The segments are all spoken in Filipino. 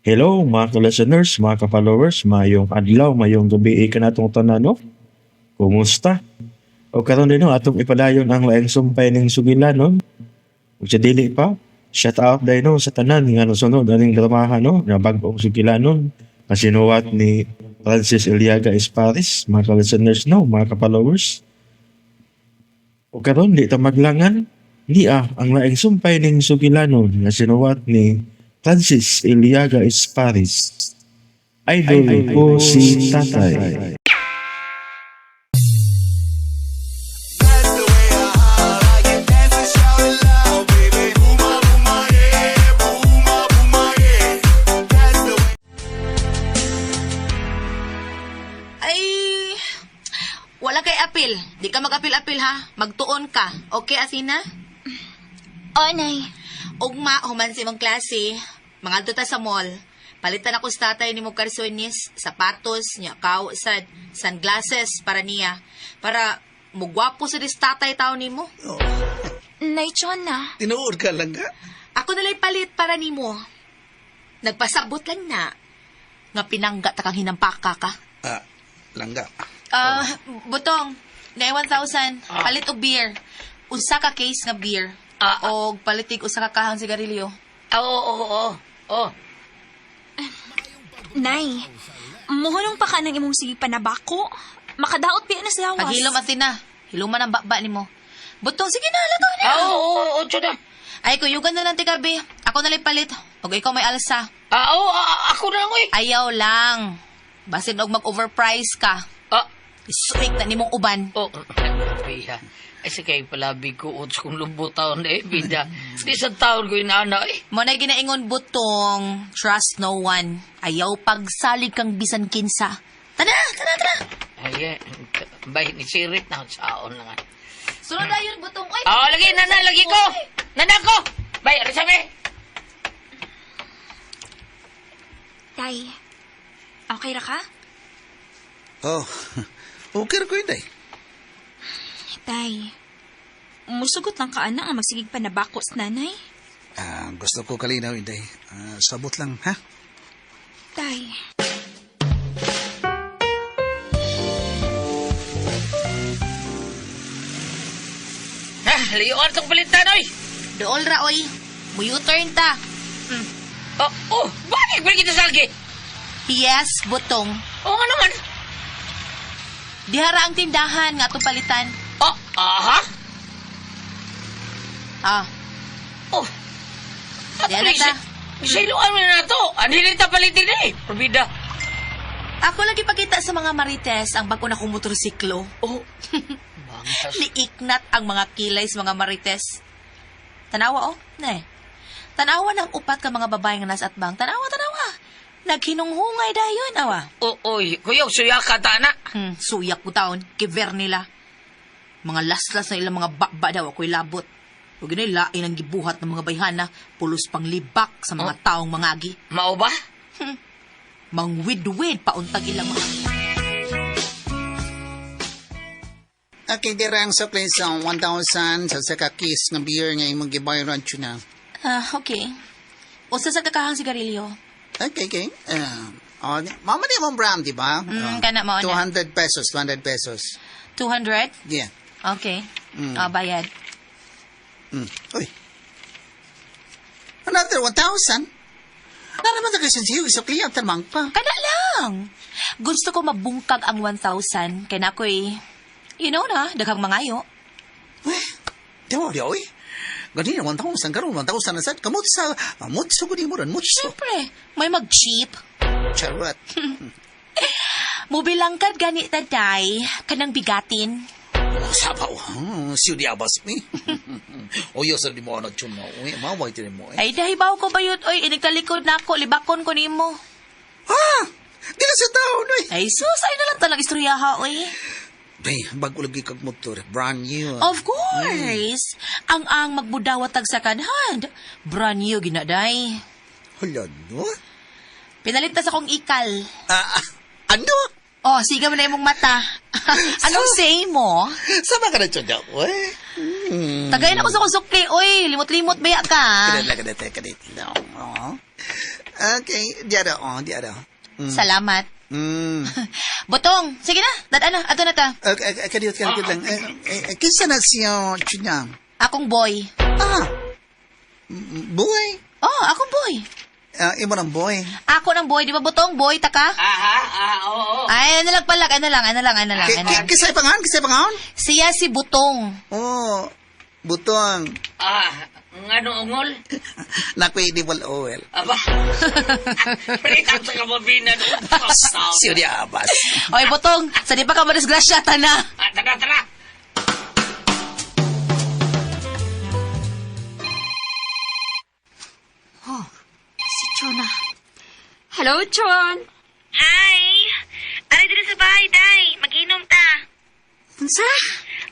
Hello mga ka-listeners, mga ka-followers, mayong adlaw, mayong gabi ka natong tanan, no? Kumusta? O karon din no, atong ipadayon ang laing sumpay ning sugilan, no? Ug sa dili pa, shout out dahil no, sa tanan nga nasunod aning dramahan, no? Nga bag-ong sugilanon, kasinuwat ni Francis Iliaga Esparis, mga ka-listeners, no? Mga ka-followers. O karon di ta maglangan, ang laing sumpay ning sugilanon nga sinuwat ni Francis Iliaga Esparis. Idol ko si Tatay. Ay, wala kay apil. Di ka mag-apil-apil ha. Magtuon ka. Okay, Asina? O, Nay. Ugma, human si mong klase. Mga duta sa mall. Palitan ako sa tatay ni mo karsonis, sapatos, niya, sad, sunglasses para niya. Para mugwapo sa dis tatay tao ni mo. Nay, Chona. Tinuod ka lang ka? Ako nalay palit para ni mo. Nagpasabot lang na. Nga pinangga takang hinampaka ka. Langga. Butong, na 1,000. Palit og beer. Usa ka case nga beer. O palitig usa ka kahang sigarilyo. Oo. Nay, muhunong pa ka ng imong sige panabako. Makadaot piya na sa lawas. Paghilom at na. Hiluman ang baba ni mo. Butong, sige na, lato na. Oo, Chona. Ay, kuyugan na lang ti gabi. Ako na lang palit. Pag ikaw may alsa. Ako na lang, Ayaw lang. Basin og mag-overprice ka. Isuik na ni mong uban. Biya. Ay, sakay palabi ko, utos kong lumbo taon bida. Isang taon ko inaana, Mo na ginaingon butong, trust no one. Ayaw pagsalig kang bisan kinsa. Tara. Ay, bahin ni Sirit na saon na nga. Sunod na yun, butong. Ay, Lagi, lagi ko! Nana ko! Bay, ano sabi? Tay, okay ra ka? Oh, okay ra ko yun, day. Tay, musugot lang ka ana nga magsigig panabako sa nanay. Gusto ko kalinaw yun, day. Sabot lang, ha? Tay, Liyon itong palitan, oy! dool ra, oy. Mu-turn ta. Bakit ba kita salgi? Yes, butong. Oo nga naman. Dihara ang tindahan nga itong palitan. Ha? Diyan na ta. Siluan mo na to. Anilita palitin Probida. Ako lagi pakita sa mga marites ang bago na kong motorsiklo. Bangtas. Liiknat ang mga kilay sa mga marites. Tanawa, Tanawa ng upat ka mga babae nga nasa atbang. Tanawa. Naghinunghungay dayon, awa. Oy, kuyaw, suya ka ta na. Suyak ko taon, kiver nila. Mga laslas na ilang mga bakba daw ako'y labot. O gano'y lain ang gibuhat ng mga bayhana, pulos pang libak sa mga taong mangagi. Mao ba? Mangwid-wid pauntag ilang mga... Okay, dirang sa place sa 1,000 sa saka kiss ng beer nga imong gibayran na. Okay. Usa sa kakahang sigarilyo. Okay. Mama ni mong brand, di ba? Kana mo na. 200 pesos. 200? Yeah. Okay. Bayad. Uy. Another 1,000? Naraman na kasi siyo, isa kliyang tamang pa. Kana lang. Gusto ko mabungkag ang 1,000. Kaya na ako'y, daghang mangayo. Daw, uy. Ganina, 1,000 karon 1,000 na sad. Kamot sa ko di mo ron, mutso. Siyempre, may mag-cheap. Charot. Mubilangkad gani taday, kanang bigatin. Sabaw. Siyo di abas mi. Oyo sa di mo ano chun mo. Uy, maway tinin mo. Ay, dahibaw ko ba yun? Oy, inigtalikod na ako, libakon ko nimo. Di na sa taon, uy. Ay, sus, ay na lang talang istoryaha, oy. Bay, bago lagi kag motor. Brand new. Of course. Ang magbudawat tag second hand. Brand new, ginaday. Hala, no? Pinalit na sa kong ikal. Ano? Oh, siga mo na imong mata. Anong say mo? Sama ka na chun daw, uy. Tagayin ako sa kusukli. Oy, limot-limot baya ka. Kadit. No. Okay, di ada. Salamat. Hmm. Butong, sige na. Dadaan na. Ato na ta. Kadiyot lang. Kinsa na siya Chunya? Akong boy. Boy? Oh, akong boy. Imo ng boy. Ako ng boy. Di ba, Butong? Boy, taka? Oo. Ay, ano lang pala. Ano lang. Kisay pangaon? Siya si Butong. Oh, butong. Nga nung ungol? Nakwi di wal oil. Aba. Palitan sa kamabina doon. Siya di abas. Oy, Butong. Sa di pa ka madisgrasya, tana. Tara. Si Chona. Hello, Chon. Hi! Aray dito sa bahay, Day. Mag-inom ta. Unsa?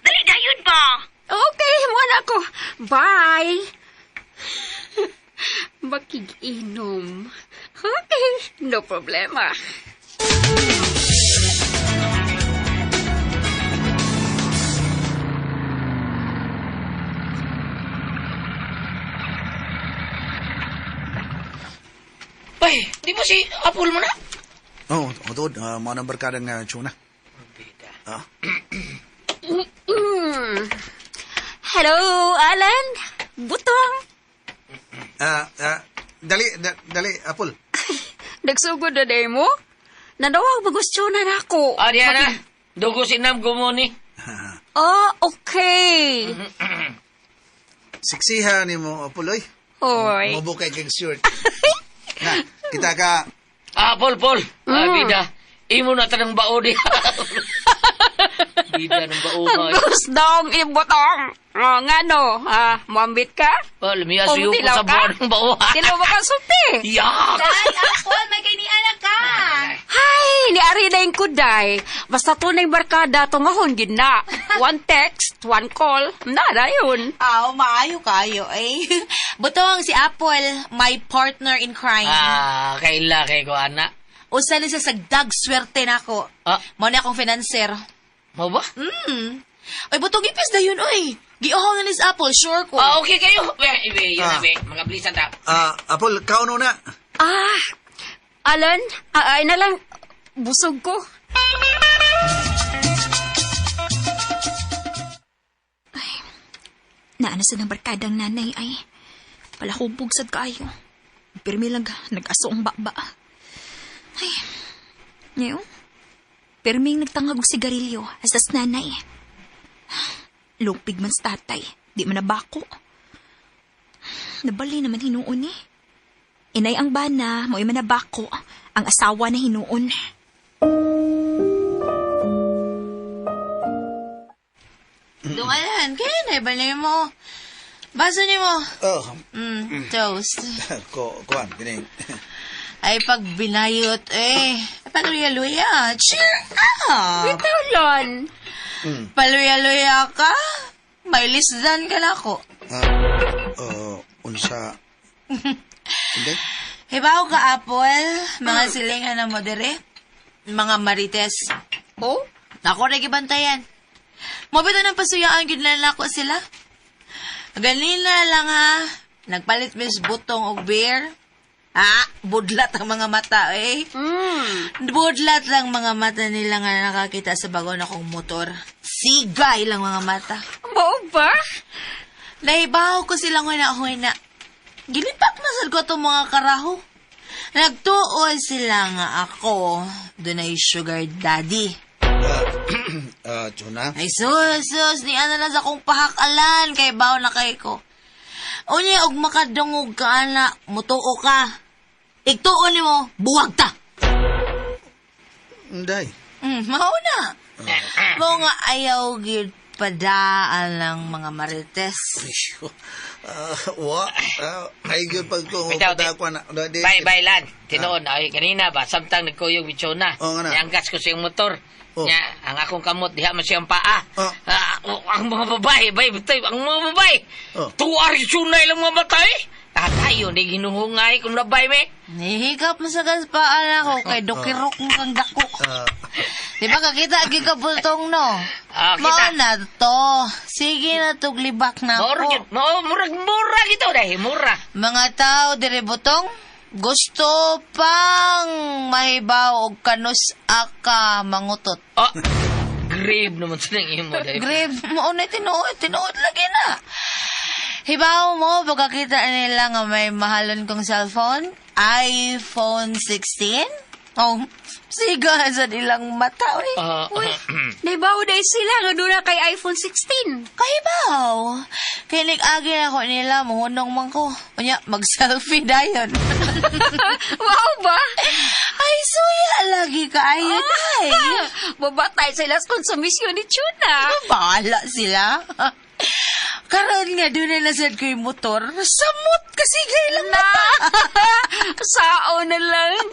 Dali, dayon pa. Okay, muna ako. Bye. Makig-inom. Okay, no problema. Bay, di ba si Apple mo na? Oh, tod, mo nang barkada nga Chuna. Hello, Alan. Butong. Dali, Apple. Nagsugod na day mo? Nadawag bagus Chona na ako. Diana. Dugo sinam gumuni. Oh, okay. Siksihan ni mo, Apple, oy. Hoy. Mabukay kang shirt. Na, kita ka. Paul. Bida. Imo na tanang bao di. Bida ng bao. Agus dong ibutong. Nga no, mambit ka? Paul, miya suyo ko Tilaw sa buwan ng bao. Tilaw ba kang sulti? Yak! Day, Apple, may kainianak ka. Hay, ni Ari na yung kuday. Basta tunay barkada, tungahon gid na. One text, one call, nada yun. Maayo kayo, eh. Butong, si Apple, my partner in crime. Kaila kay ko, anak. Usa na sa sagdag swerte na ako. Mo na akong financer. Mo ba? Oy, Butong, ipis na yun, oy. Giohaw na ni sa Apple, sure ko. Okay kayo. Yun na, mga blisan ta. Apple, kauno na. Alan, ay na lang, busog ko. Ay, naana sa ng barkadang nanay ay, palahubog sad kaayo. Pirmi lang, nag-aso ang baba. Ay, ngayon, pirming nagtangag og sigarilyo, asas nanay. Lupig man sa tatay, di man nabako. Nabali naman hinuon eh. Inay ang bana, mo'y manabako, ang asawa na hinuon. Dungalan, kaya na, balay mo. Baso ni mo. Toast. Kuan, bining. Ay, pag binayot, paluya-luya. Cheer up! Bitaw Paluya-luya ka? May lisdan ka na ako. Unsa? Hindi? Hibaw ka, Apple. Mga silingan na mo dire. Mga marites. Oh? Ako nagibantayan. Mabito ng pasuyaan, ginlalako sila. Ganina lang ha. Nagpalit mis butong og beer. Budlat ang mga mata, eh. Budlat lang mga mata nila nga nakakita sa bago na kong motor. Sigay lang mga mata. Bao ba? Nahibaw ko silang huna-huna. Gilipak na sad ko itong mga karaho. Nagtuon sila nga ako. Doon ay sugar daddy. Chuna? Ay sus, ni ana na sa kong pahakalan kay baw na kay ko. Unya og makadungog ka ana, mutuo ka. Igtuon ni mo, buwag ta. Day. Mauna. Mo nga ayaw gid padaan ng mga marites. Ay, good pag ko. Bye, Lan. Tinoon, ay, kanina ba, samtang nagkuyog bicho na. Ianggas ko siyang motor. Nya, ang akong kamot, diha man siyang paa. Ang mga babae, ang mga babae. Tuwar yung sunay lang mga matay. Tayo, di ginuhungay kung labay, me. Nihigap mo sa gaspaan ako kay dokirok mo kang dako. Di ba kakita gigabultong no? Kita. Na to. Sige na tuglibak na ako. Murag ito dahil, mura. Mga tao dire butong, Gusto pang mahibaw og kanus aka mangutot. Oh, grave naman sa nang imo, day. Grave mo na tinuod lagi na. Hibaw mo, pagkakita nila nga may mahalon kong cellphone, iPhone 16? Oh, siga sa ilang mata, uy. Naibaw dahil sila nga doon na kay iPhone 16. Kahibaw. Kinig-agi ako nila, muhunong man ko. Unya, mag-selfie dayon. Wow ba? Ay, suya lagi kaayo, day. Babatay sila sa konsumisyon ni Chuna. Bahala sila. Karon nga, doon na nasad ko yung motor. Samot kasi lang Na! Sao na lang.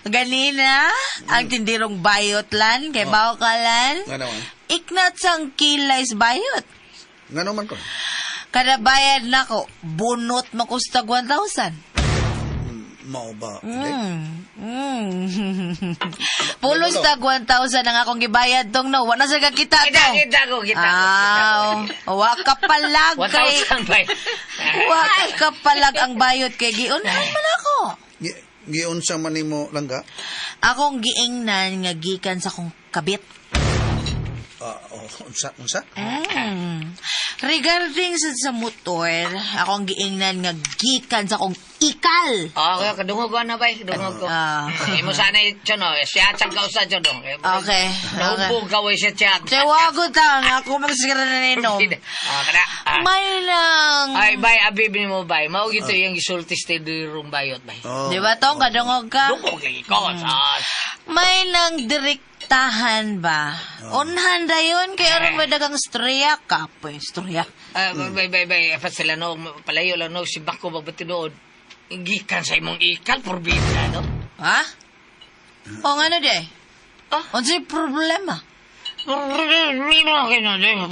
Ganina, ang tindirong bayot lan, kay bawo ka lan. Nga naman. Iknat sang kilays bayot. Nga naman ko. Kada bayad na ko, bunot makustag 1,000. Mao ba? Pulos tag 1,000 ang akong gibayad tong no. Wala sa kakita to. Kita ko. Wa ka palag kay 1,000 bay. wa ka palag ang bayot kay giunahan man ako. Giunsa man nimo langga? Akong giingnan nga gikan sa akong kabit. Unsa? Regarding sa motor, akong giingnan nga gikan sa akong ikal. Okay, kadungog ko na bay. Kadungog ko. Imo sana ito, no? Siya tsang kausa dyan, no? Okay. Naubog kaway siya tsang. Tawago ta nga ako magsira na ninom. Kada. May lang. Ay, bay, abib ni mo, bay. Mao gito yung gisultis tayo yung bayot, bay. Di ba tong kadungog ka? Dungog kay ikaw, sas. May lang direktahan ba? Unhan dayon kay aron madagang storya ka po, storya. Bay, apa sila, no? Palayo lang, no? Si Bako magbatidood. Gikan sa imong ikal, porbida, no? Ha? O nga na de? Unsay problema?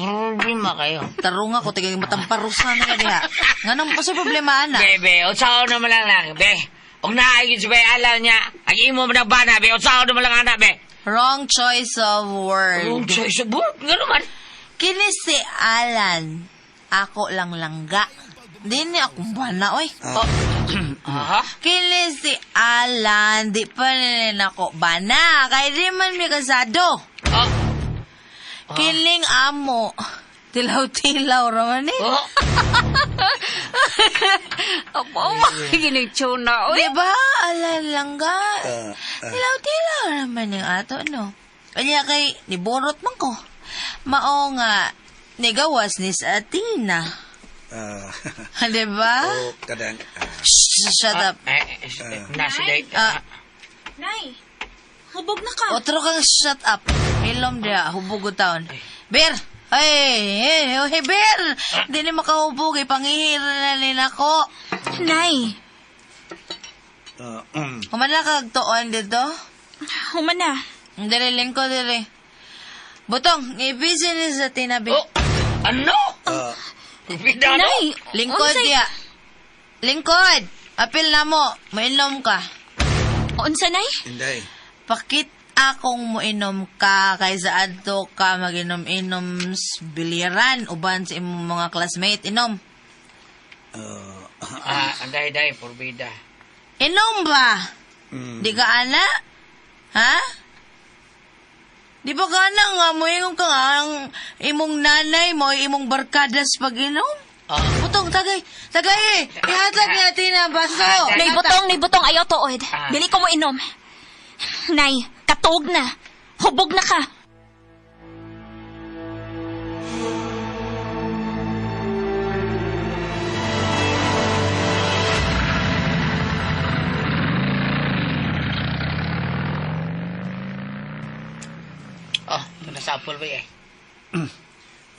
Problema kayo. Tarong ako, tigay matamparusan na diha. Nga nang sa problema, ana? Be, usaw naman lang, be. Huwag naagin si Bay, alam niya. Ang imo mo na bana, be. Usaw naman lang, anak, be. Wrong choice of word. Wrong choice of word. Nga naman. Kini si Alan. Ako lang langga. Di ni akong bana, oy. Ha? Kini si Alan. Di pa rin ako bana. Kaya di man may kasado. Kiling amo. Tilaw-tilaw raman eh. Apo, makikinig Chuna. Di ba? Alan langga. Tilaw-tilaw raman yung ato, no? Kanya kay, niborot man ko. Mao nga, nigawas ni sa Atina. Di ba? Kadang. Shut up. Nasa date. Nay, hubog na ka. Otro kang shut up. Ilom dia, hubog taon. Ber! Hey, Ber! Di ni makahubog, pangihira na rin ako. Nay, Kumana kag tuon dito? humana. Dalilin ko, dili. Butong, ibisi ni sa tinabi. Ano? Bida, no? Nay, Lingkod unsay- dia. Lingkod! Apil na mo, mainom ka. Unsa, Nay? Inday. Pakit akong moinom ka kaysa adto ka maginom-inom sa biliran uban sa imong mga classmate. Inom. Anday, porbida. Inom ba? Di ka ana? Ha? Di ba ka ana nga moingon ka nga ang imong nanay mo, imong barkadas pag-inom? Butong, tagay. Ihatag natin ang baso. Nay, butong, ayaw tuod. Dili ko mo inom. Nay, katog na. Hubog na ka. Nasapol ba eh?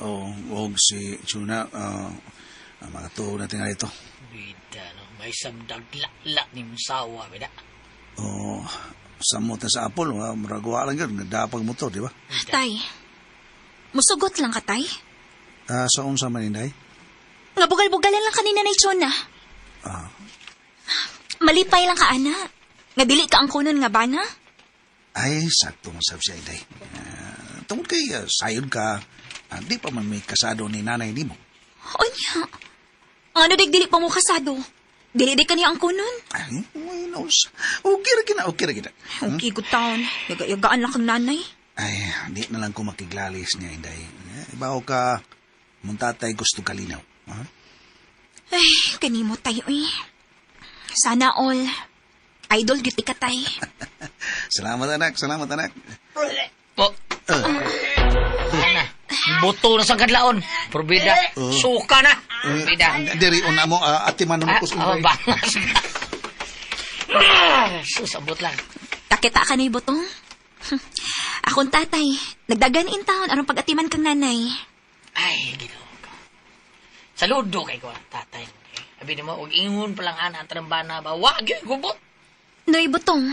Huwag si Chuna. Mga tuho natin nga ito. Bida, no? May samdag lak ni Musawa, bida. Samot na sa apol. Maragawa lang yun. Dapag mo to, di ba? Tay, musugot lang ka, Tay. Sa unsa man, Inday? Nga bugal-bugalan lang kanina na Chuna. Malipay lang ka, ana. Nga dili ka ang kunon nga bana. Ay, sakto masab siya, Inday. Tungkol kay sayod ka, di pa man may kasado ni nanay ni mo. O niya. Ano dili pa mo kasado? Dili ka niya ang kunon. Ay, nos. Okay ra gina, okay ra gina. Okay, good taon. Yaga-yagaan lang kang nanay. Ay, di na lang ko makiglalis niya, Inday. Ibaw ka, mong tatay gusto kalinaw. Ha? Ay, kanimo tayo eh. Sana all. Idol gyud ka tay. Salamat, anak. Salamat, anak. Oh. Ana. Buto na sa kadlaon. Probida. Suka na. Probida. Diri, una mo, atiman naman ko sa Inday. Bangas. Susabot lang. Takita ka na ibutong. Akong tatay, nagdagan in taon aron pag-atiman kang nanay. Ay, ginoo ko. Saludo kay ko, tatay. Abi ni mo, huwag ingon pa lang ana ang trambana ba? Wag yun, gubot. No, ibutong.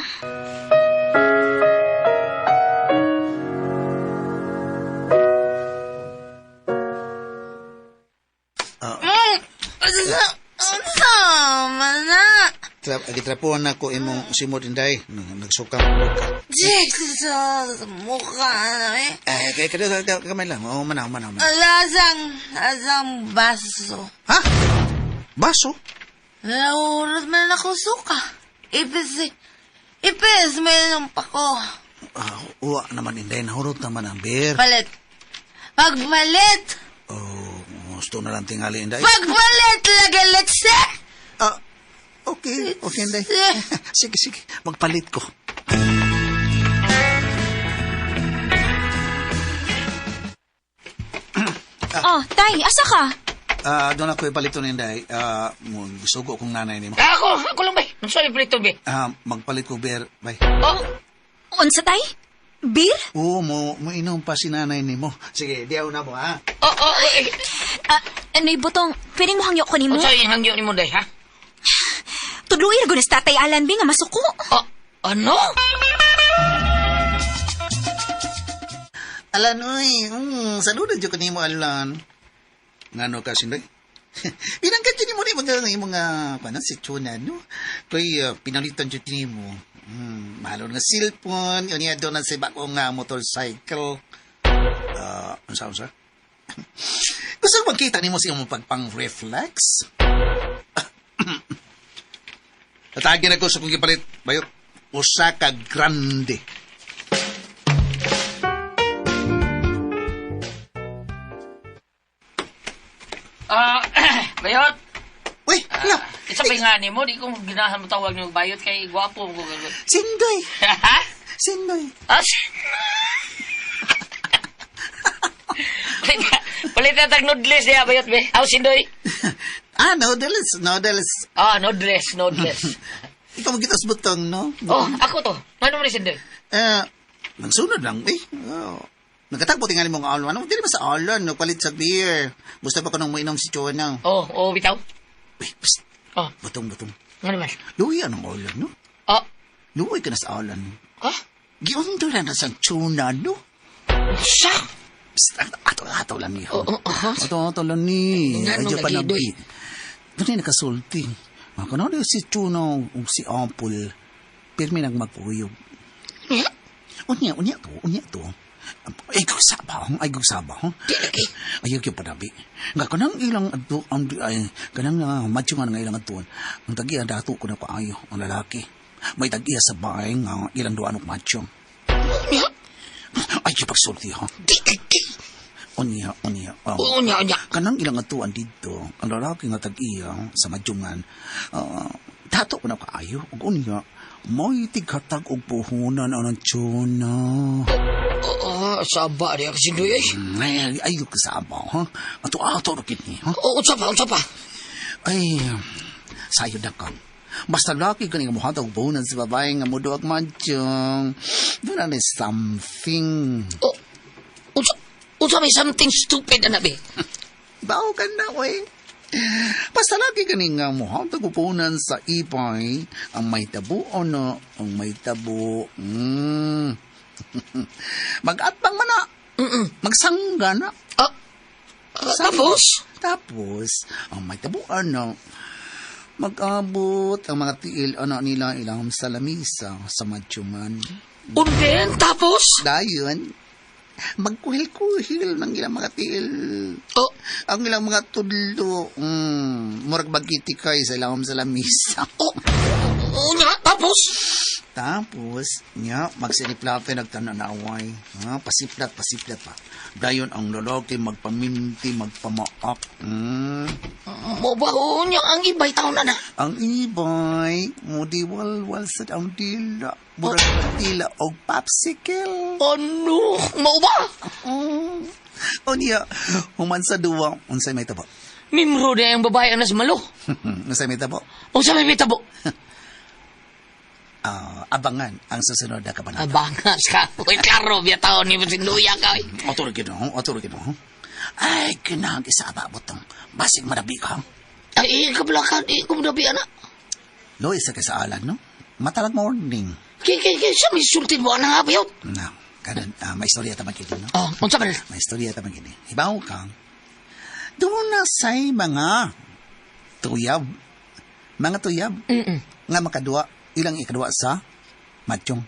Sama na. Agitrapuan na ko imong simot, Inday. Nagsuka mo ka. Jek, sa mukha na eh. Kaya kamay lang. Manaw. Lasang baso. Ha? Baso? Naurot man ako suka. Ipis may numpa ko. Uwa naman, Inday. Nahurot naman ang beer. Palit. Pagpalit. Gusto na lang tingali, Inday. Pagpalit lagalit sa. Okay, Inday. Sige. Magpalit ko. Tay, asa ka? Doon ako ipalito ni Inday. Sugo kong nanay ni mo. Ako lang ba? Ang sorry, plito, be. Magpalit ko beer. Bye. Oh, Unsa tay? Beer? Oo, mo inom pa si nanay ni mo. Sige, diyaw na mo, ha? eh. Ano ibutong, pwedeng mo hangyo ko ni mo? Ang sorry, hangyo ni mo, day, ha? Tudluin gunas tatay Alan Bing nga masuko. Ano? Alan, uy. Saludan dyan ka ni mo, Alan. Ngano ka, Sindoy? Pinangkat dyan ni mo ni mga sitsunan, no? Kaya pinalitan dyan ni mo. Mahalo nga cellphone, yun yan doon na si bako nga motorcycle. Unsa? Gusto ko magkita ni mo siya mo pagpang-reflex? Tatagin ako sa kong ipalit, bayot. Osaka Grande. Bayot. Uy, hala. Isabay nga ni mo, di ko ginahan mo tawag niyo bayot kay gwapo mo. Sindoy. Ha? Sindoy. Palit na tag noodles niya, bayot be. Aw, Sindoy. Noodles. Noodles. Ikaw magitas butang, no? Oh, ako to. Ano mo ni Sindoy? Nagsunod lang, eh. Nagkatakbo tingali mong alwan. Ano, hindi naman sa alwan, nagpalit sa beer. Gusto pa ko nang mainom si Chona. Bitaw. Uy, psst. Oh. Butong. Ano man? Luwi anong alwan, no? Luwi ka na sa alwan. Giundo na sa Chona, no? Siya? Psst, ato lang niyo. Ato lang ni. Adyo pa nang pi. Ganyan nakasulti. Makano na si Chona o si Apple. Pirmi nang magpuyog. Unya to. Ay, gusabang. Ayaw yung panabi. Nga kanang ilang ato, kanang matyungan nga ilang ato, ang tagi-a dato ko na paayo, ang lalaki. May tagi-a sa bahay nga ilang doanok matyong. Ay, yung pagsulti, ha? Unya. Kanang ilang atuan dito, ang lalaki nga tag-iya sa madyungan, dato ko na paayo, ug unya, may tighatag og puhunan ang Chona. Saba rin ako Sindoy ay. Ayaw ka saba, ha? Ato rakit ni, ha? Unsa pa? Ay, sayo na ka. Basta laki ka nga muhatag puhunan sa babae nga mudo ak madyong. Doon na something. Unsa may something stupid, anabi? Bao ka na, wey. Basta lagi ganing nga mo, ang tagupunan sa ipay, ang may tabo o no, ang may tabo. Mag-atbang man na. Magsangga na. Tapos, ang may tabo ano, mag-abot ang mga tiil ano nila ilang sa lamisa sa madyuman. Unden, tapos? Dayon, magkuhil-kuhil ng ilang mga tiil. Oh, Ang ilang mga tudlo, murag bagkitikay sa ilang sa lamisa. nya, tapos? Tapos, magsiniplape nagtananaway. Pasiplat pa. Dayon ang lalaki magpaminti, magpamaak. Mabaho niya ang ibay taon na. Ang ibay, mudiwalwal sa ang tila. Murag tila o popsicle. Ano? Mao ba? O niya, human sa duwa, unsay may tabo. Mimro na yung babae ang nasa malo. Unsay may tabo. O sa may tabo? Abangan ang susunod na kabanata. Abangas ka. Uy, klaro, biya taon ni Masinduya ka. Otoro gino. Ay, kinahang isaba mo tong basig marabi ka. Ay, kablakan, kumadabi, anak. Lo, isa ka sa alan, no? Matalag morning. Kaya siya may sultin mo, anak nga ba yun? No, kanan, may istorya taman kini, no? Oh, unsa man? May istorya taman kini. Hibaw kang, doon na say mga tuyab. Mga tuyab. Nga makadua, ilang ikadua sa matchong.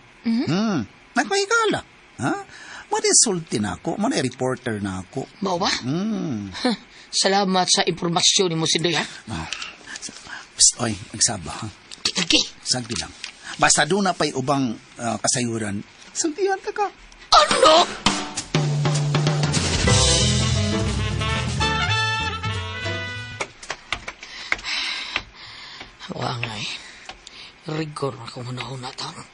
Nagmahigala. Ha? Sulti na ako. Reporter na ako. Mao ba? Salamat sa impormasyon ni mo, Sinduya. Oy, nagsaba, ha? Okay. Sagdi lang. Basta doon na pa'y ubang kasayuran. Sagdihan ka ka. Ano? Wangay. Rigor ako hunahuna taon.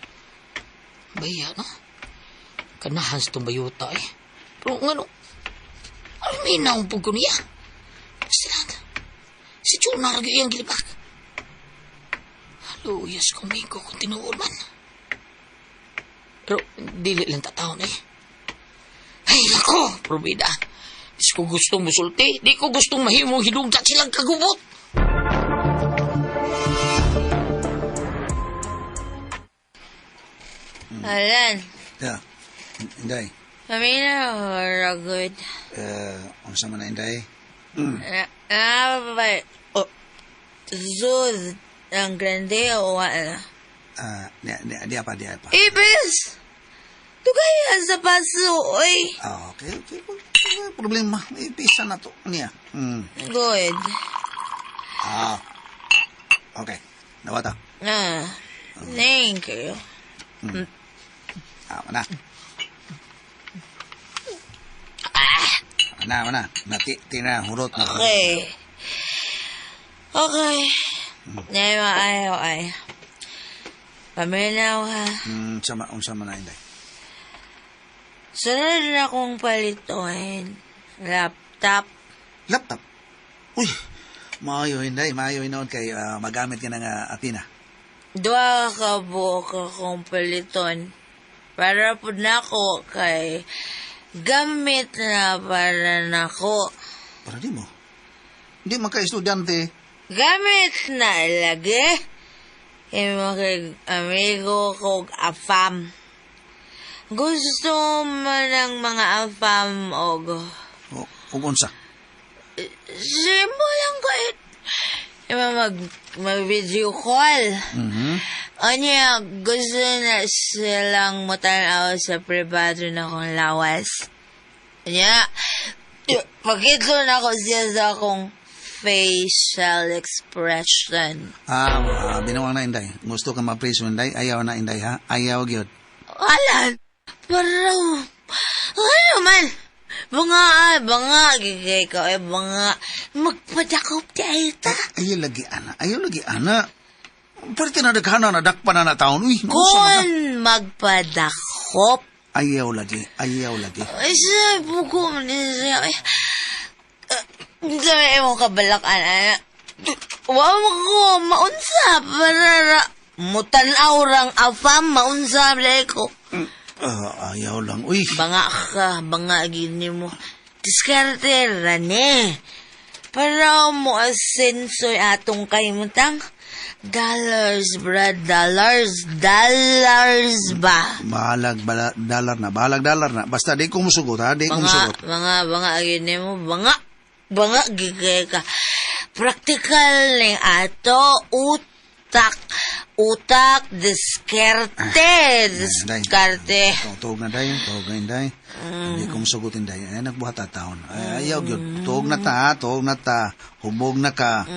Baya, no? Kanahan sa itong bayuta, eh. Pero ano? Ano may naumpog ko niya? Sila, si Chuna ragyo iyang gilibak. Luyas kumigo kung tinuod man. Pero, dili lang tataon, eh. Ay, nako, probida. Di ko gustong musulti. Di ko gustong mahimong hidunggat silang kagubot. Alan, Yeah. Inday. kami na ragod. Ano sa mana, Inday? Ba? Zud, ang grande o wala? Di apa. Ibis! Tugaya sa paso, oy. Okay. Problema. Ipisa na to. Niya. Good. Okay. Nawata. Thank you. Mana. Tina, hurot na. Okay. Ngayon maayaw ay. Paminaw ha. Unsa man na, Inday? Sunod na akong palituin. Laptop. Laptop? Uy, maayo, Inday. Maayo inoon kay magamit ka ng atina. Dua ka buok akong paliton. Para po na ako kay gamit na para na ako. Para di mo. Hindi man ka estudyante. Gamit na lagi. Imo kay amigo kog afam. Gusto man ng mga afam og Kung unsa? Simo lang kahit mag-video call. Anya, gusto na silang matanaw sa privado na kong lawas. Anya, pakito na ko siya sa akong facial expression. Binawang na, Inday. Gusto ka ma-praise mo, Inday? Ayaw na, Inday, ha? Ayaw, gyud. Alan, pero, ano man? Banga, gigay ko, banga, magpadakop tayo ta. Ayaw lagi, ana. Pwede na daghana na dakpa na na taon. Uy, Kung magpadakop. Ayaw lagi. Ay, sabi ko, siya, sabi mo kabalakan, wow ko, maunsa, para, mutanaw rang afam, maunsa, ko. Ayaw lang. Uy. Banga gini mo. Diskarte rane. Para mo asensoy atong kaimutang. Dollars, brad. Dollars ba? Bahalag dollar na. Basta di ko musugot, ha? Di ko musugot. Banga gini mo. Banga gigay ka. Practical ning ato. utak, diskarte, diskarte. Tuog na, day. Tuog na, day. Hindi ko masugutin, day. Ay, nagbuhat at taon. Ay, ayaw, yun. Tuog na ta, tuog na ta. Hubog na ka.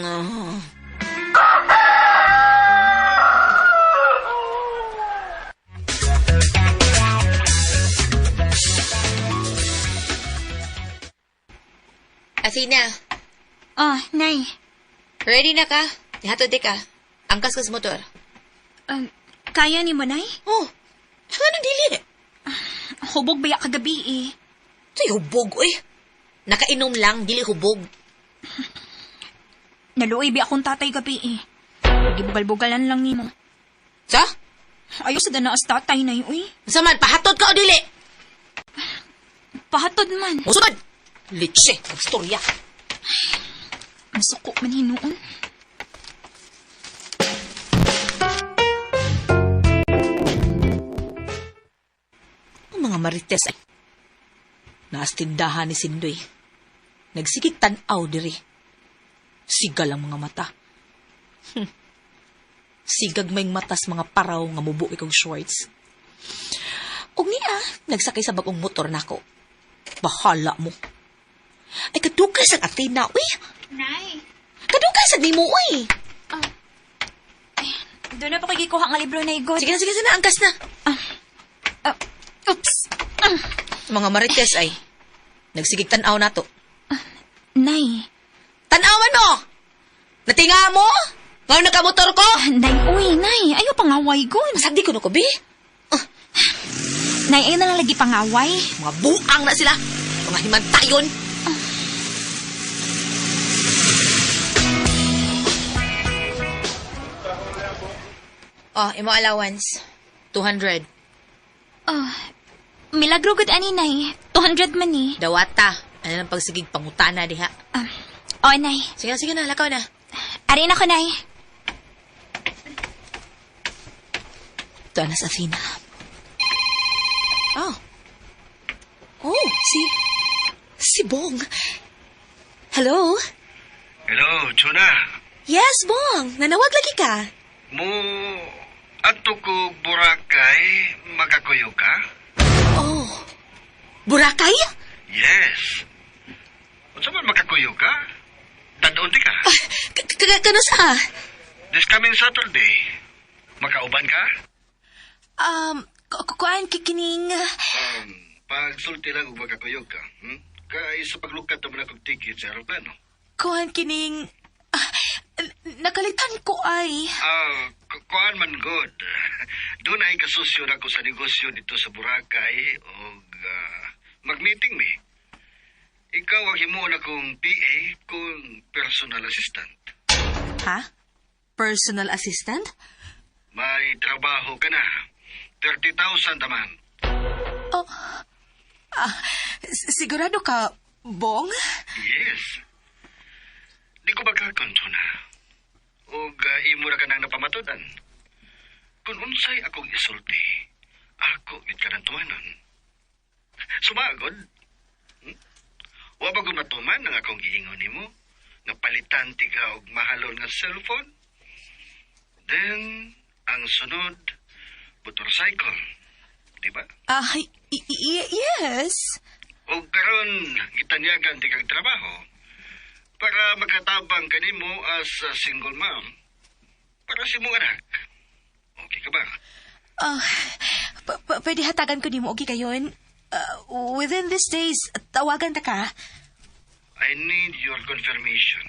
Athena, Ah, nay. ready na ka? Ihatod di ka. Angkas ka sa motor. Kaya ni mo, nay? Oh, ano dili? Hubog baya kagabi eh. Ito'y hubog, uy. Nakainom lang, dili hubog. Naluoy baya akong tatay gabi eh. Gibugal-bugalan lang ni mo. Sa? Ayaw sa danaas tatay, nay, uy. Saman, pahatod ka o dili? Pahatod man. Usod! Litse, nagstorya. Masuko man hinuon. Ang mga marites ay naastindahan ni Sindoy. Nagsigig tanaw diri. Sigal ang mga mata. Sigag may matas mga paraw nga mubo ikong shorts. Ug niya, nagsakay sa bagong motor nako. Bahala mo. Ay, kadugay sa Athena, uy. Nay. Kadugay sa di mo, uy. Doon na pa kagikuha nga libro na igod. Sige na, angkas na. Oops. Mga marites ay, nagsigig tanaw na to. Nay. Tanawan mo! Natinga mo? Ngayon nakamotor ko? Nay, uy, nay. Ayaw pangaway gon. Masagdi ko no ko, bi. Nay, ayaw na lang lagi pangaway. Mga buang na sila. Mga himantayon. Oh, imo allowance. 200. Milagro gud ani, nay. 200 man ni. Dawata. Ano lang pagsigig pangutana diha. Nay. Sige na, lakaw na. Arin ako, nay. Ito na sa Athena. Oh, si Bong. Hello? Hello, Chuna. Yes, Bong. Nanawag lagi ka. Mo ato ko Boracay, makakuyo ka? Oh. Boracay? Yes. Unsa man makakuyo ka? Dadon di ka? Kano sa? This coming Saturday. Makauban ka? Kuan kikining... Pag sulti lang ug makakuyo ka. Kay sa paglukat naman akong ticket sa aeroplano. Kuan kining... nakalitan ko ay... Kuan man good. Doon ay kasusyo na ko sa negosyo dito sa Boracay o mag-meeting mi. Ikaw ang himuon akong PA kung personal assistant. Ha? Personal assistant? May trabaho ka na. 30,000 naman. Sigurado ka, Bong? Yes. Di ko magkakonto na. O imo na ka nang napamatudan. Kung unsay akong isulti, ako gid ka nang tumanon. Sumagod. Wa ba kung matuman ang akong giingon nimo nga palitan ti ka og mahalon nga cellphone? Then, ang sunod, motorcycle. Di ba? Yes. O karon gitanyagan ti kag trabaho para makatabang kanimo as a single mom para sa imong anak. Okay ka ba? Pwede hatagan ko ni mo, okay kayon? Within these days, tawagan ta ka. I need your confirmation.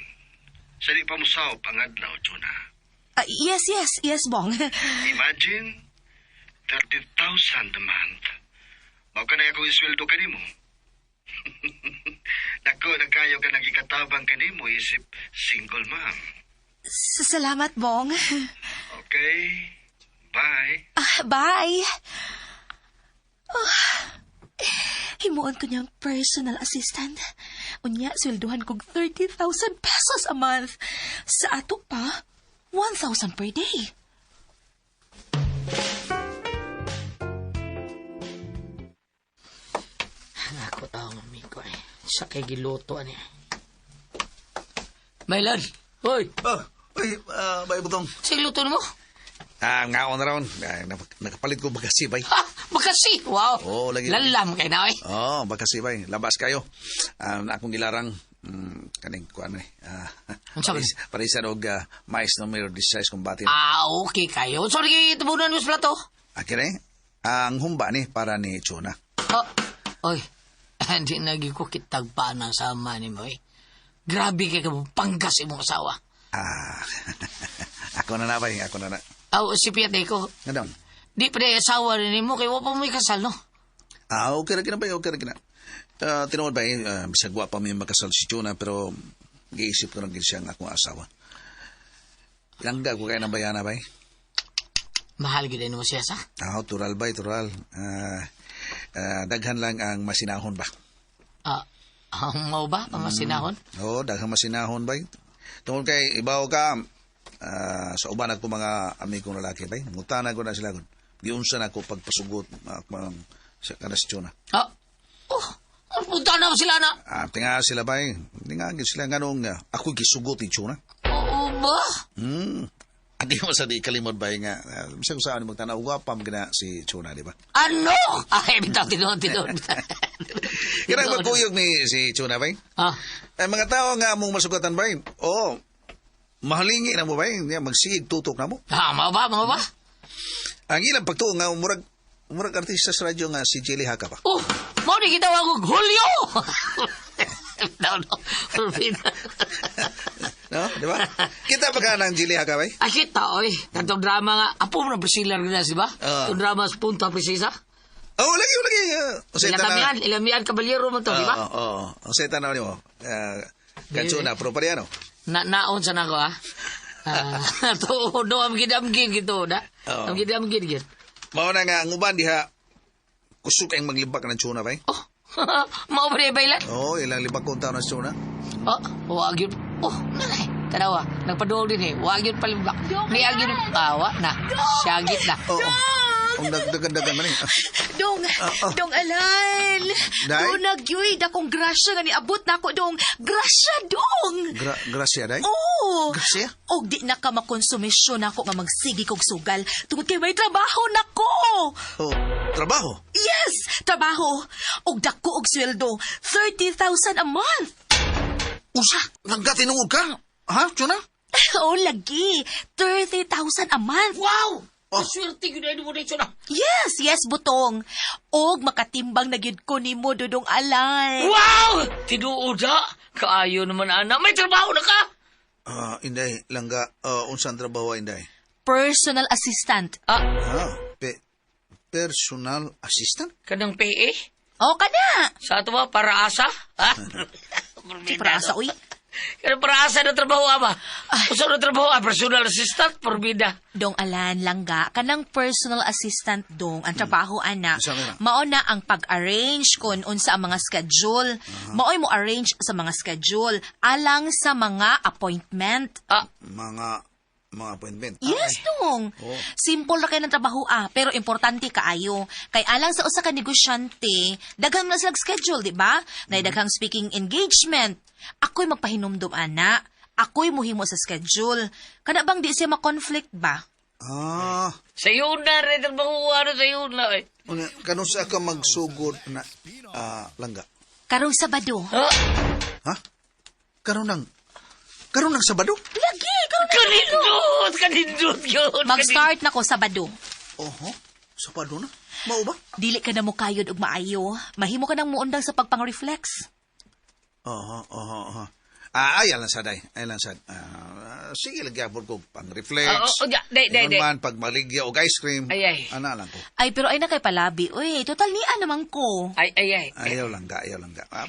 Sa di pa mo sao pangadlaw, Chuna. Yes, Bong. Imagine, 30,000 a month. Mao ka na akong isweldo kanimo. Nako, nagkayo ka nagikatabang kanimo isip single mom. Salamat, Bong. Okay, bye. Bye. Himuon ko niyang personal assistant. Unya, swelduhan kong 30,000 pesos a month. Sa ato pa, 1,000 per day. Ako tao ng amigo eh. Siya kay giluto niya. Maylan! Hoy! Bay butong. Sige luto mo. Nga na ron. Nakapalit ko bagasibay. Ha? Makasi. Wow. Oo, lagi. Lalam kayo na, eh. Bagasibay. Labas kayo. Akong gilarang, kaning kuan Ang sabi? Parisan og mais numero 16 kumbatin. Okay kayo. Sorry, tubunan ko sa plato. Akin ang humba ni para ni Chuna. Oy, hindi naging ko kitagpaan ng sama ni mo, eh. Grabe kay ka mo, panggas imong asawa. Ako na bay, ako na. Si Piate ko, Ganun. di pa na asawa rin mo, kaya wapa mo ikasal, no? Okay na kina bay, okay na kina. Tinuod ba bisag wa pa may makasal si Chuna, pero giisip ko lang din siyang akong asawa. Langga ko kaya ng bayana bay. Mahal gid mo siya sa? Tural bay, tural. Daghan lang ang masinahon ba? Ang mau ba? Ang masinahon? Oo, daghang masinahon bay. Tungkol kay ibaw ka, sa uban ako mga amigong lalaki bay. Mutana ko na sila kon. Giunsa na ako pagpasugot sa kanas Chuna. Punta na sila na. Tinga sila bay. Tinga sila ganong ako gisugot ni Chuna. Oo ba? Adi mo sa di kalimod ba nga, bisa ko saan magtanaw, wapam gina si Chuna, di ba? Ano? Ay, bitaw, tinod. Kaya magkuyog ni si Chuna, ba? Mga tao nga mong masugatan, ba? Mahalingi na mo, ba? Magsigig tutok na mo. Mga ba? Ang ilang pagtuo nga, murag artista sa radyo nga si Jelly Haka pa. Mau di kita wag Julio. No, di ba? Kita pa ka ng Jelly Haka, ba? Kita, oy. Kantong drama nga. Apo mo na brasiler gina, di ba? Yung drama sa Punta Precisa. Lagi. Ilamian kabalyero mo to, di ba? Ang seta na mo. Kanchuna, pero parehano. Naon sa nako, ha? Am gidamgin gito, da? Am gidamgin gito. Mao na nga, ang uban diha, kusok ang maglibak ng Chuna, ba? Mau ba na ibaylan? Ilang libak kong taon na si Chuna. Wag yun. Nanay. Kanawa, nagpaduol din, eh. Wag yun palimbak. Niyag yun, na. Siyagit na. Ang dagdagan man eh. Dong Alan. Day? Dong nagyoy, dakong grasya nga niabot na ako, dong. Grasya, dong. Gracia, day? Oo. Gracia? Og di na ka makonsumisyon ako nga magsigi kog sugal. Tungod kay may trabaho nako. Trabaho? Yes, trabaho. Og dako og sweldo. 30,000 a month. Usa? Langga tinungod ka? Ha, Chuna? Lagi. 30,000 a month. Wow! Swerte ko na mo na ito na. Yes, butong. Og makatimbang na gyud ko nimo, Dudong Alay. Wow! Tinuod ha? Kaayo naman, anak. May trabaho na ka? Inday, langga. Unsan trabaho, Inday? Personal assistant. Personal assistant? Kanang PA? Kana. Sa ato ba, para asa? Ha? Si Prasa, uy. Kanang para asa na trabaho, ama? Usa na trabaho, personal assistant, porbida. Dong Alan, langga, kanang personal assistant dong, ang trabaho ana. Isa ka na. Mao na ang pag-arrange kung unsa ang mga schedule. Mao'y mo arrange sa mga schedule alang sa mga appointment. Mga appointment. Yes, dong. Simple ra kay ng trabaho pero importante kaayo. Kay alang sa usa ka negosyante, daghang na sila schedule, di ba? Na daghang speaking engagement. Ako'y magpahinumdum ana. Ako'y muhimo sa schedule. Kana bang di siya ma-conflict ba? Sa'yo na rin trabaho, sa'yo na eh. Kanong sa ka magsugod na langga? Karong Sabado. Ha? Karon ng Sabado? Lagi, Kanindot yun. mag-start na ko Sabado. Sabado na? Mao ba? Dili ka na mo kayod og maayo. Mahimo ka nang muundang sa pagpang-reflex. Ayan lang sad ay. Sige, lagyan ko pang-reflex. Day. Man, pag maligya o ice cream, Ay. ana lang ko. Ay, pero ay na kay palabi. Uy, total niya naman ko. Ay. Ayaw lang ga.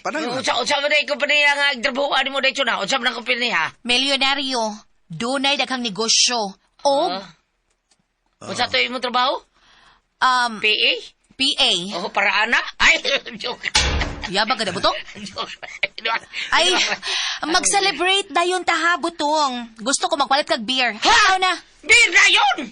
Panalo lang. Unsa ba na ikaw pa niya nga trabaho, mo na ito na? Unsa ba na kumpanya, ha? Milyonaryo. Dunay daghang negosyo. Og, Unsa to yung trabaho? PA? PA. Para ana? Ay, joke. Yabang ka na, Butong? Ay, mag-celebrate na yun, taha, Butong. Gusto ko magpalit kag beer. Ikaw na. Beer na yun!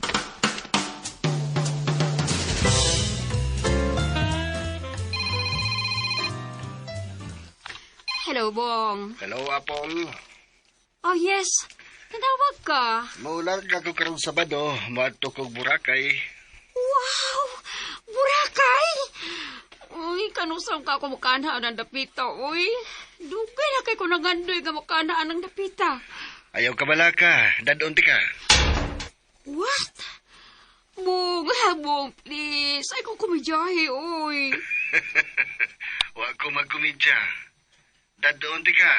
Hello, Bong. Hello, Apong. Oh, yes. Tinawag ka. Maulang ako karong Sabado, maadto kog Boracay. Wow! Burakay! Uy, kanusang ka ako makanhaan ng dapita, uy. Dugay na kay ko nagandoy ka makanhaan ng dapita. Ayaw ka balaka, dadon ti ka. What? Bong, please. Ay ko kumidyahe, uy. Wa ko magkumidya. Dadon ti ka.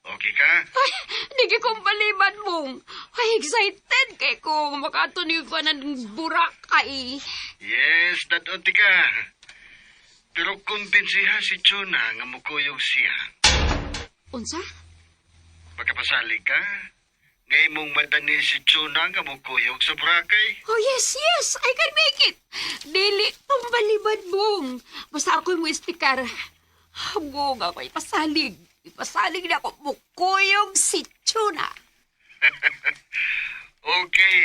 Okay ka? Ay, di kong palibad mong. Ay, excited kay ko makatunig ko ng Burakay. Yes, dadon ti ka. Pero kumbinsiha si Chuna nga mukuyog siya. Unsa? Pagkapasalig ka, ngay mong madani si Chuna nga mukuyog sa Boracay. Oh, yes, I can make it. Dili tong balibad mong. Basta ako mo istikar. Bong, ako ipasalig. Ipasalig na ako mukuyog si Chuna. Okay,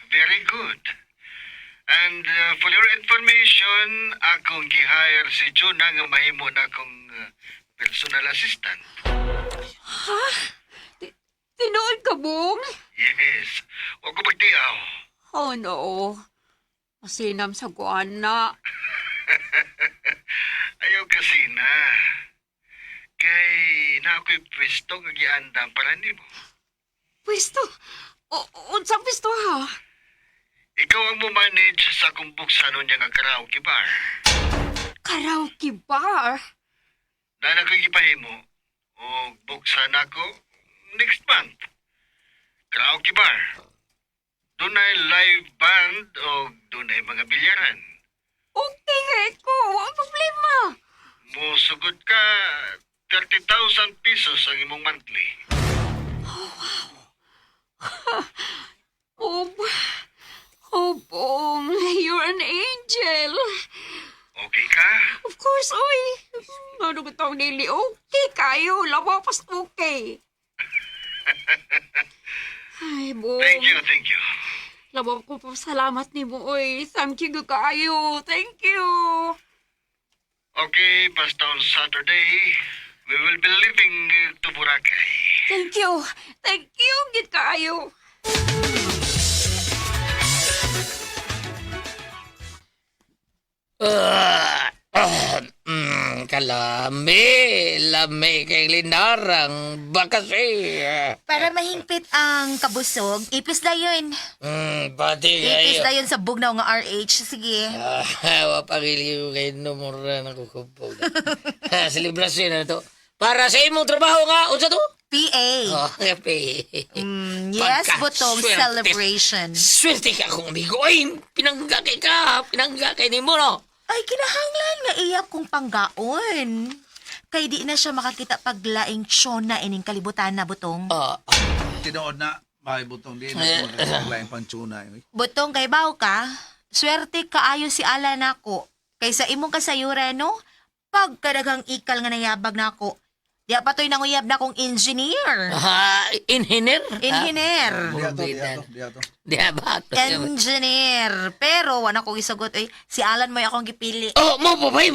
very good. And for your information, akong gi-hire si Chuna nga mahimo na akong personal assistant. Ha? Tinuod ka, Bong? Yes, huwag ko magtiaw. Oh, no. Masinam sa guana. Ayaw kasi na. Kay na ako'y pwesto nga giandam para nimo. Pwesto? Unsang pwesto, ha? Ikaw ang mo manage sa akong buksanon niya nga karaoke bar. Karaoke bar? Na ako'y ipahimo o buksan ako next month. Karaoke bar. Dunay live band o dunay mga bilyaran. Okay, Eko. Ang problema. Musugod ka 30,000 pesos ang imong monthly. Oh, Bong. You're an angel. Okay ka? Of course, oy. Ano ko tawag nili? Okay kayo. Lawa pas okay. Ay, Bong. Thank you. Lawa ko pa salamat ni mo, oy. Thank you kayo. Thank you. Okay, basta on Saturday, we will be leaving to Boracay. Thank you. Thank you, gid kayo. Lami kay linarang bakasi. Para mahingpit ang kabusog, ipis na yun. Pati Ipis kayo. na yun sa bugnaw nga RH. Sige. Wapagiliw kay numura na kukupog. Selebrasyon na to. Para sa imong trabaho nga, unsa to? PA. Oh, happy. Yes, Pagka- butong swerte. celebration. Swerte ka kong amigo. Ay, pinangga kay ni mo, no? Ay, kinahanglan nga iyak kong panggaon. Kay di na siya makakita paglaing Chona ining kalibutan na butong. Tinood na, may butong di na magkakalain pang tuna. Butong kay baw ka, swerte kaayo si Alan nako. Kaysa imong kasayuran, no? Pagkadagang ikal nga nayabag nako. Di patoy nanguyab na kong engineer. Engineer? Engineer. Di ba? Engineer. Pero wala kong isugot. Si Alan mo akong gipili. Oh, mo babay.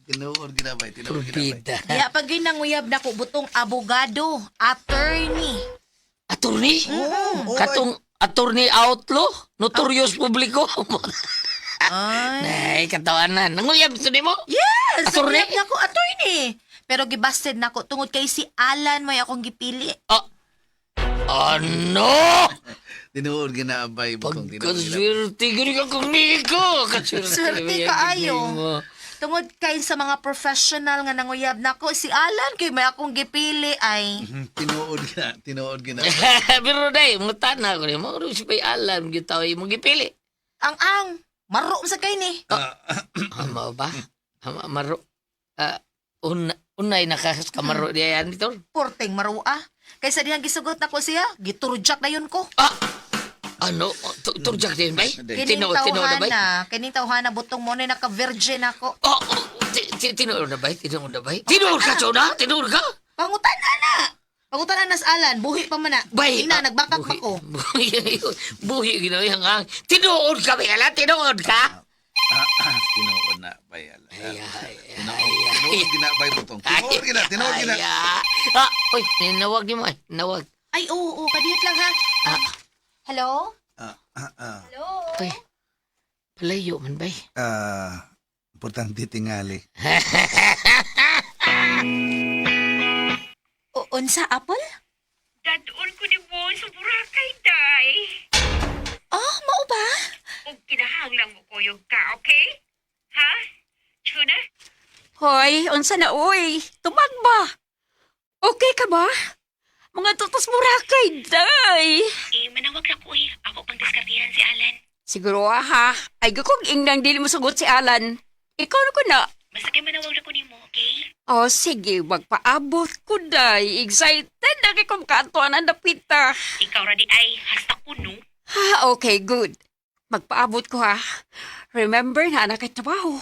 Tinuod ginabay. Turbida. Kaya pag yun nanguyab na ko, butong abogado, attorney. Attorney? Oo. Katong attorney outlaw? Notorious publiko? Ay. Nay, katawanan. Nanguyab ito ni mo? Yes! Attorney? Nanguyab na ko, attorney. Pero gibasted na ko, tungod kay si Alan mo akong gipili. Ano? Tinuod ginabay butong. Pagkaswerte, gani ka kong niko. Swerte kaayo. Tungod kay sa mga professional nga nanguyab na ko, si Alan kay may akong gipili ay... Tinuod gina. Pero day, mga tanah ko rin. Mga si Pay Alam, gitaw yung gipili. Ang maro sa kay ni. Ama ba? Maro. Unay nakas kamaro diya yan dito. Porteng marua. Kaysa dihang gisugot na ko siya, giturjak na yun ko. Ano? Turjak din ba? Kining tawhana, butong mo na naka-virgin ako. Tinuod na ba? Tinuod ka, Chona? Tinuod ka? Pangutan na sa Alan, buhi pa man na. Bay, Ina, nagbakak pa ko. Buhi ginawa yung ang. Tinuod ka, Bela? Tinuod ka? Tinuod na, bay. Tinuod gina, bay, butong. Tinuod gina. Uy, nawag mo eh. Nawag. Ay, oo, kadiyot lang ha. Hello? Hello? Uy, palayo man bay. Importante tingali. Unsa, Apple? Dadon ko ni mo sa Boracay, day. Oh, mao ba? Kung kinahanglang mo kuyog ka, okay? Ha? Chuna? Hoy, unsa na uy? Tubag ba? Okay ka ba? Mga tutos Boracay, day. Manawag na ko eh. Ako pang diskartihan si Alan. Siguro ha. Ay, gakong ingnang dili mo sugot si Alan. Ikaw na ko na. Basta kay manawag na ko ni mo, okay? Oh, sige, magpaabot ko, day. Excited na kay kung kantuan ang dapita. Ikaw ra di ay hasta kuno. Ha, okay, good. Magpaabot ko ha. Remember na anak kay trabaho.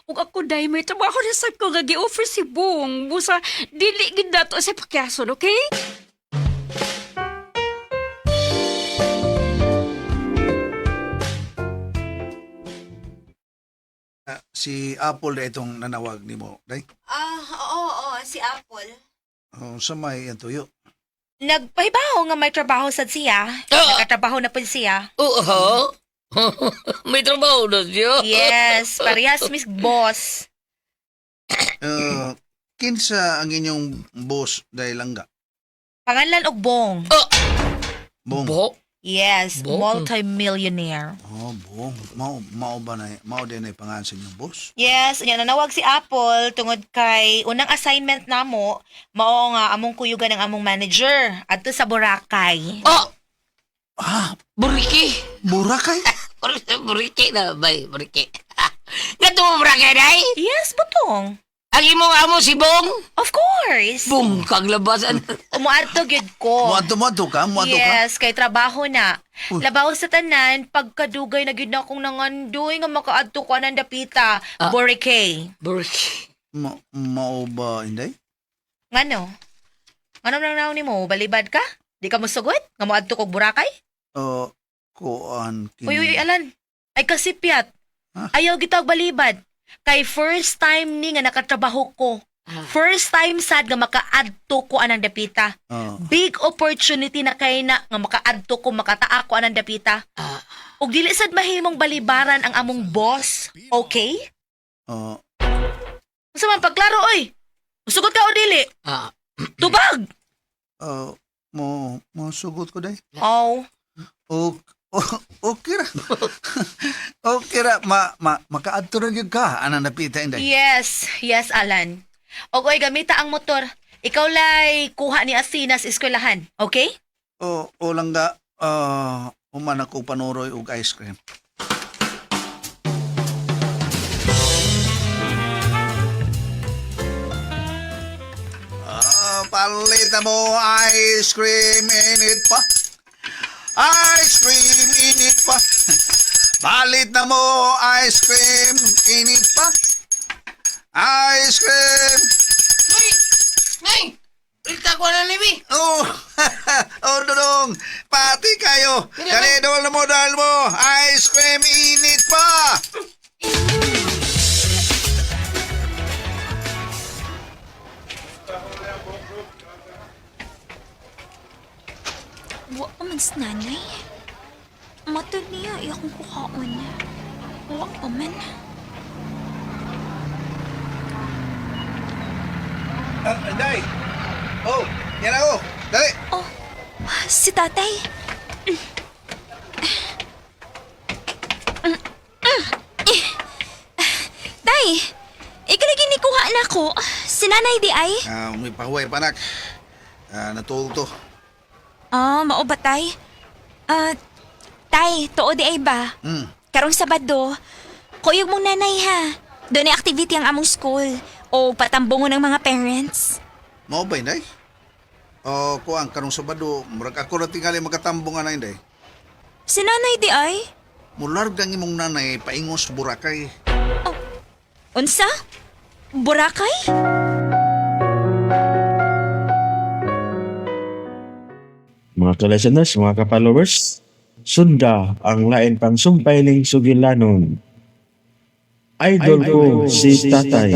Ug ako day may trabaho na sad ko nga gi-offer si Bong. Busa dili gid dato sa pakyason, okay? Si Apple na itong nanawag ni mo, day. Oo, si Apple. Sa may yan tuyo. Nagpahibaho nga may trabaho sad siya. Nakatrabaho na po siya. Oo. May trabaho na siya. Yes, parehas Miss Boss. Kinsa ang inyong boss dahil langga? Pangalan og Bong. Bong. Bo? Yes, Bong? multi-millionaire. Bong. Mao ba na, mao din ay pangalan sa inyong boss? Yes, nya nanawag si Apple tungod kay unang assignment namo, mao nga among kuyugan ng among manager adto sa Boracay. Buriki. Boracay? Buriki na, bay. Buriki. Ganto mo, Boracay, day? Yes, butong. Ang imong amo si Bong? Of course. Bong, kang labasan. Umuadto gyud ko. Muadto ka? Yes, kay trabaho na. Uy. Labaw sa tanan, pagkadugay na gyud na akong nangandoy nga makaadto ko anang dapita, Boracay. Buriki. Mao ba, hindi? Ngano? Ngano nang nimo? Balibad ka? Di ka mosugot? Nga moadto kog Boracay? Kuan kini. Uy, Alan. Ay kasipyat. Ha? Ayaw gitag balibad. Kay first time ni nga nakatrabaho ko. First time sad nga makaadto ko anang dapita. Big opportunity na kay na nga makaadto ko makataa ko anang dapita. Ug dili sad mahimong balibaran ang among boss. Okay? Unsa man pagklaro oy? Sugot ka o dili? Tubag. Mo sugot ko day. Oh. Okay ra. Okay ra. Makaadto ra gyud ka anang napita inday. Yes, Alan. Og oy gamita ang motor. Ikaw lay kuha ni Athena sa eskwelahan, okay? O lang ga human ako panuroy og ice cream. Palita mo ice cream init pa. Ice cream init pa. Palit na mo ice cream init pa. Ice cream. Ngay! Rita ko na, Libi. Dudong. Pati kayo. Dali, dahil mo. Ice cream init pa. Wa pa man sa nanay. Matod niya iyakong kuhaon. Wa pa man. Day. Yan ako. Dali. Oh, si tatay. Tay, ikaw na ginikuha na ko. Si nanay di ay? May pahuway panak. Natulog to. Mao ba tay? Tay, tuod di ay ba? Karong Sabado, kuyog mong nanay ha. Doon ay activity ang among school. O patambungo ng mga parents. Mao ba, Inday? Kuang, karong Sabado, murag ako na tingali magkatambong na, Inday. Si nanay di ay? Mularg ang imong nanay, paingos Boracay. Unsa? Boracay? Mga ka-listeners, mga ka-followers, sunda ang lain pang sumpay ning sugilanon. idol ko si Tatay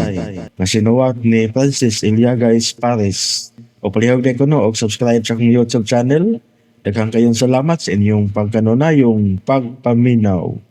na sinuwat ni Francis Iliagais Pares. O palihog din ko no, o subscribe sa akong YouTube channel. Daghang kayong salamat sa inyong pagkanunayong pagpaminaw.